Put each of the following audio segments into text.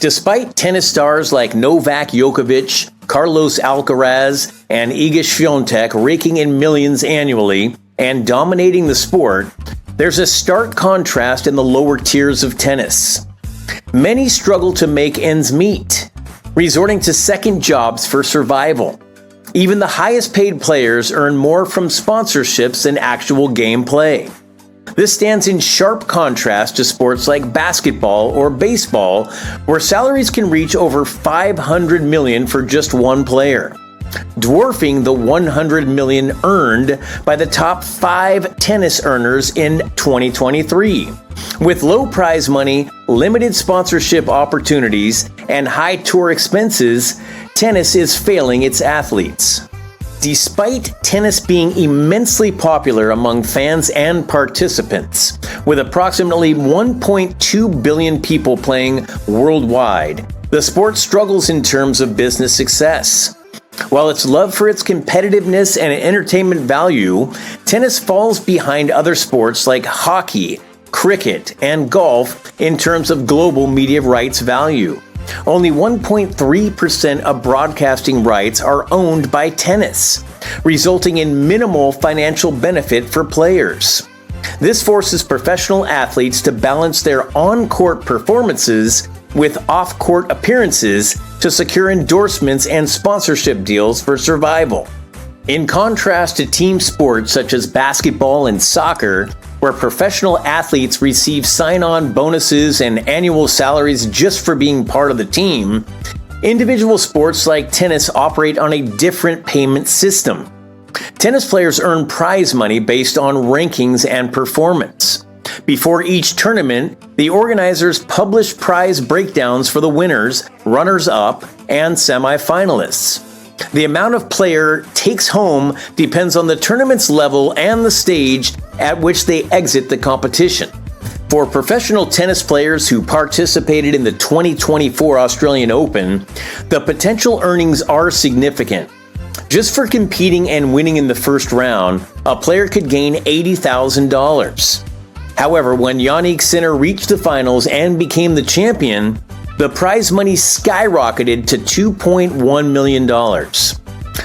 Despite tennis stars like Novak Djokovic, Carlos Alcaraz, and Iga Swiatek raking in millions annually and dominating the sport, there's a stark contrast in the lower tiers of tennis. Many struggle to make ends meet, resorting to second jobs for survival. Even the highest paid players earn more from sponsorships than actual game play. This stands in sharp contrast to sports like basketball or baseball, where salaries can reach over $500 million for just one player, dwarfing the $100 million earned by the top 5 tennis earners in 2023. With low prize money, limited sponsorship opportunities, and high tour expenses, tennis is failing its athletes. Despite tennis being immensely popular among fans and participants, with approximately 1.2 billion people playing worldwide, the sport struggles in terms of business success. While its love for its competitiveness and entertainment value, tennis falls behind other sports like hockey, cricket, and golf in terms of global media rights value. Only 1.3% of broadcasting rights are owned by tennis, resulting in minimal financial benefit for players. This forces professional athletes to balance their on-court performances with off-court appearances to secure endorsements and sponsorship deals for survival. In contrast to team sports such as basketball and soccer, where professional athletes receive sign-on bonuses and annual salaries just for being part of the team, individual sports like tennis operate on a different payment system. Tennis players earn prize money based on rankings and performance. Before each tournament, the organizers publish prize breakdowns for the winners, runners-up, and semifinalists. The amount a player takes home depends on the tournament's level and the stage at which they exit the competition. For professional tennis players who participated in the 2024 Australian Open, the potential earnings are significant. Just for competing and winning in the first round, a player could gain $80,000. However, when Jannik Sinner reached the finals and became the champion, the prize money skyrocketed to $2.1 million.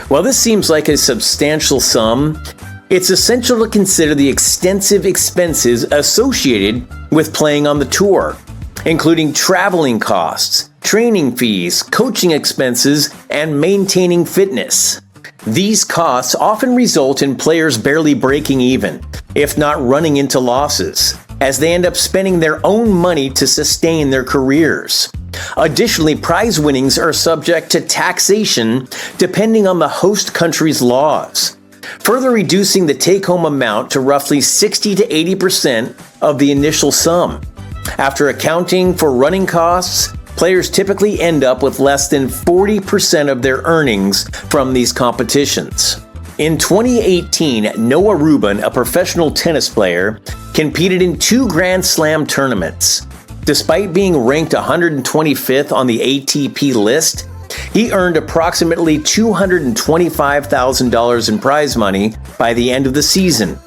While this seems like a substantial sum, it's essential to consider the extensive expenses associated with playing on the tour, including traveling costs, training fees, coaching expenses, and maintaining fitness. These costs often result in players barely breaking even, if not running into losses, as they end up spending their own money to sustain their careers. Additionally, prize winnings are subject to taxation depending on the host country's laws, further reducing the take-home amount to roughly 60 to 80% of the initial sum. After accounting for running costs, players typically end up with less than 40% of their earnings from these competitions. In 2018, Noah Rubin, a professional tennis player, competed in 2 Grand Slam tournaments. Despite being ranked 125th on the ATP list, he earned approximately $225,000 in prize money by the end of the season.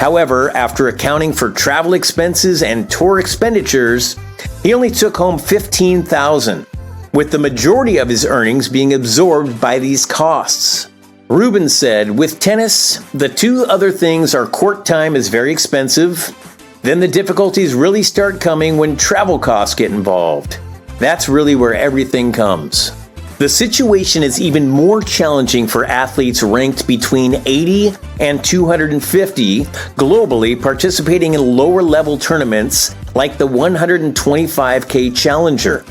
However, after accounting for travel expenses and tour expenditures, he only took home $15,000, with the majority of his earnings being absorbed by these costs. Rubin said, "With tennis, the 2 other things are court time is very expensive. Then the difficulties really start coming when travel costs get involved. That's really where everything comes." The situation is even more challenging for athletes ranked between 80 and 250 globally, participating in lower-level tournaments like the 125K Challenger.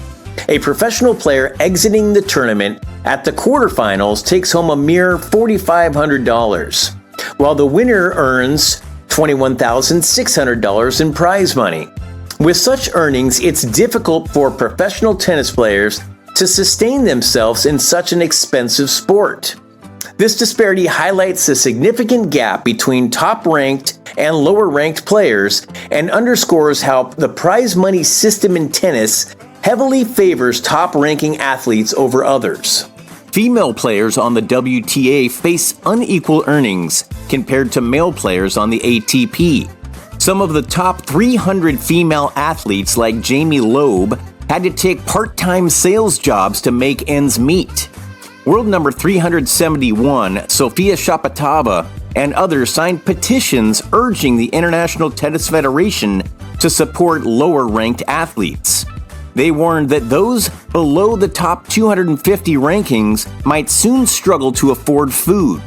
A professional player exiting the tournament at the quarterfinals takes home a mere $4,500, while the winner earns $21,600 in prize money. With such earnings, it's difficult for professional tennis players to sustain themselves in such an expensive sport. This disparity highlights the significant gap between top-ranked and lower-ranked players and underscores how the prize money system in tennis heavily favors top-ranking athletes over others. Female players on the WTA face unequal earnings compared to male players on the ATP. Some of the top 300 female athletes like Jamie Loeb, had to take part-time sales jobs to make ends meet. World number 371, Sofia Shapatova, and others signed petitions urging the International Tennis Federation to support lower-ranked athletes. They warned that those below the top 250 rankings might soon struggle to afford food.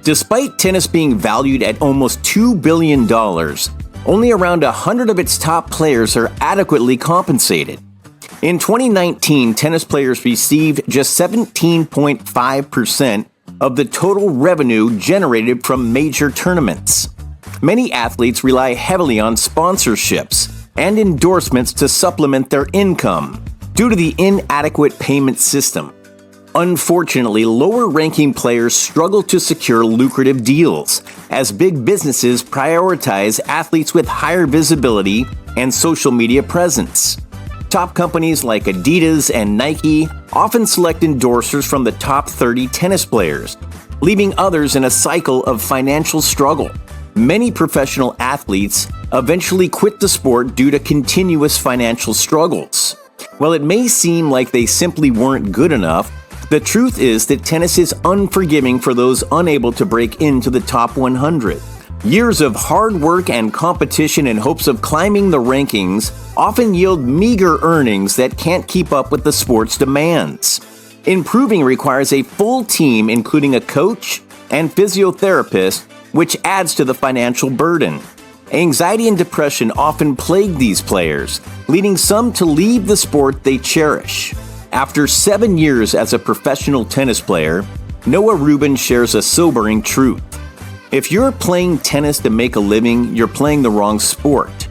Despite tennis being valued at almost $2 billion, only around 100 of its top players are adequately compensated. In 2019, tennis players received just 17.5% of the total revenue generated from major tournaments. Many athletes rely heavily on sponsorships and endorsements to supplement their income due to the inadequate payment system. Unfortunately, lower-ranking players struggle to secure lucrative deals, as big businesses prioritize athletes with higher visibility and social media presence. Top companies like Adidas and Nike often select endorsers from the top 30 tennis players, leaving others in a cycle of financial struggle. Many professional athletes eventually quit the sport due to continuous financial struggles. While it may seem like they simply weren't good enough, the truth is that tennis is unforgiving for those unable to break into the top 100. Years of hard work and competition in hopes of climbing the rankings often yield meager earnings that can't keep up with the sport's demands. Improving requires a full team, including a coach and physiotherapist, which adds to the financial burden. Anxiety and depression often plague these players, leading some to leave the sport they cherish. After 7 years as a professional tennis player, Noah Rubin shares a sobering truth. If you're playing tennis to make a living, you're playing the wrong sport.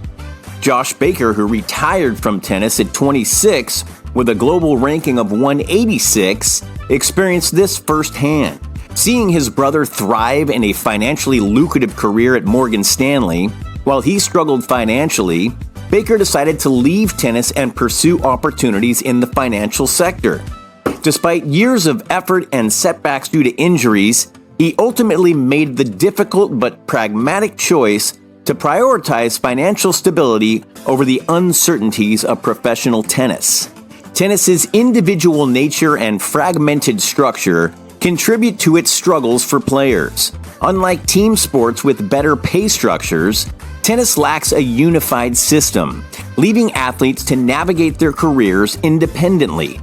Josh Baker, who retired from tennis at 26 with a global ranking of 186, experienced this firsthand. Seeing his brother thrive in a financially lucrative career at Morgan Stanley, while he struggled financially, Baker decided to leave tennis and pursue opportunities in the financial sector. Despite years of effort and setbacks due to injuries, he ultimately made the difficult but pragmatic choice to prioritize financial stability over the uncertainties of professional tennis. Tennis's individual nature and fragmented structure contribute to its struggles for players. Unlike team sports with better pay structures, tennis lacks a unified system, leaving athletes to navigate their careers independently.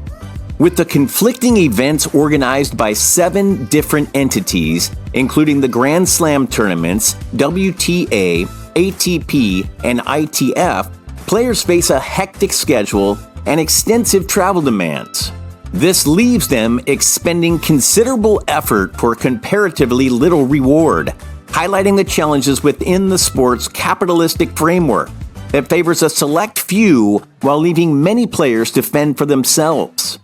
With the conflicting events organized by 7 different entities, including the Grand Slam tournaments, WTA, ATP, and ITF, players face a hectic schedule and extensive travel demands. This leaves them expending considerable effort for comparatively little reward, highlighting the challenges within the sport's capitalistic framework that favors a select few while leaving many players to fend for themselves.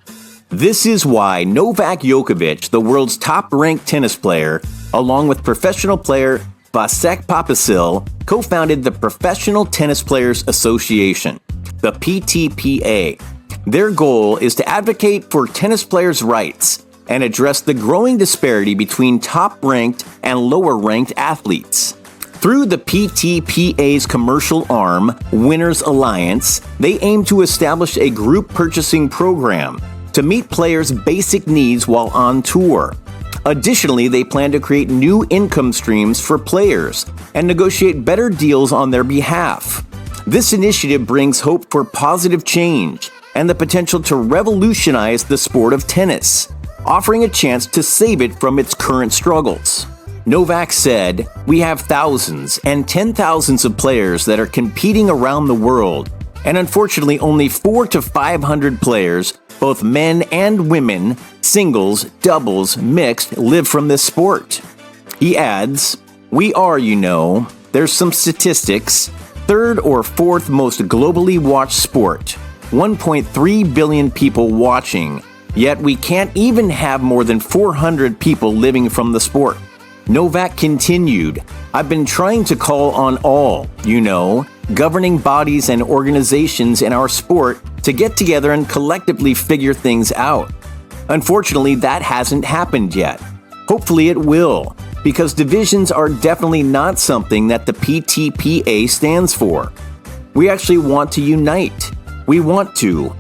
This is why Novak Djokovic, the world's top-ranked tennis player, along with professional player Vasek Papasil, co-founded the Professional Tennis Players Association, the PTPA. Their goal is to advocate for tennis players' rights and address the growing disparity between top-ranked and lower-ranked athletes. Through the PTPA's commercial arm, Winners Alliance, they aim to establish a group purchasing program to meet players' basic needs while on tour. Additionally, they plan to create new income streams for players and negotiate better deals on their behalf. This initiative brings hope for positive change and the potential to revolutionize the sport of tennis, offering a chance to save it from its current struggles. Novak said, "We have thousands and 10,000s of players that are competing around the world, and unfortunately only 400 to 500 players, both men and women, singles, doubles, mixed, live from this sport." He adds, "We are, there's some statistics, 3rd or 4th most globally watched sport, 1.3 billion people watching, yet we can't even have more than 400 people living from the sport." Novak continued, "I've been trying to call on all, governing bodies and organizations in our sport to get together and collectively figure things out. Unfortunately, that hasn't happened yet. Hopefully it will, because divisions are definitely not something that the PTPA stands for. We actually want to unite. We want to,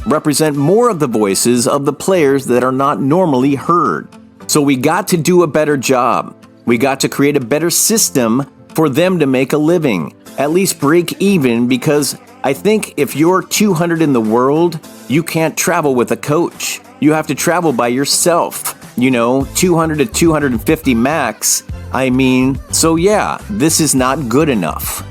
represent more of the voices of the players that are not normally heard. So we got to do a better job. We got to create a better system for them to make a living, at least break even, because I think if you're 200 in the world, you can't travel with a coach. You have to travel by yourself, 200 to 250 max. So yeah, this is not good enough.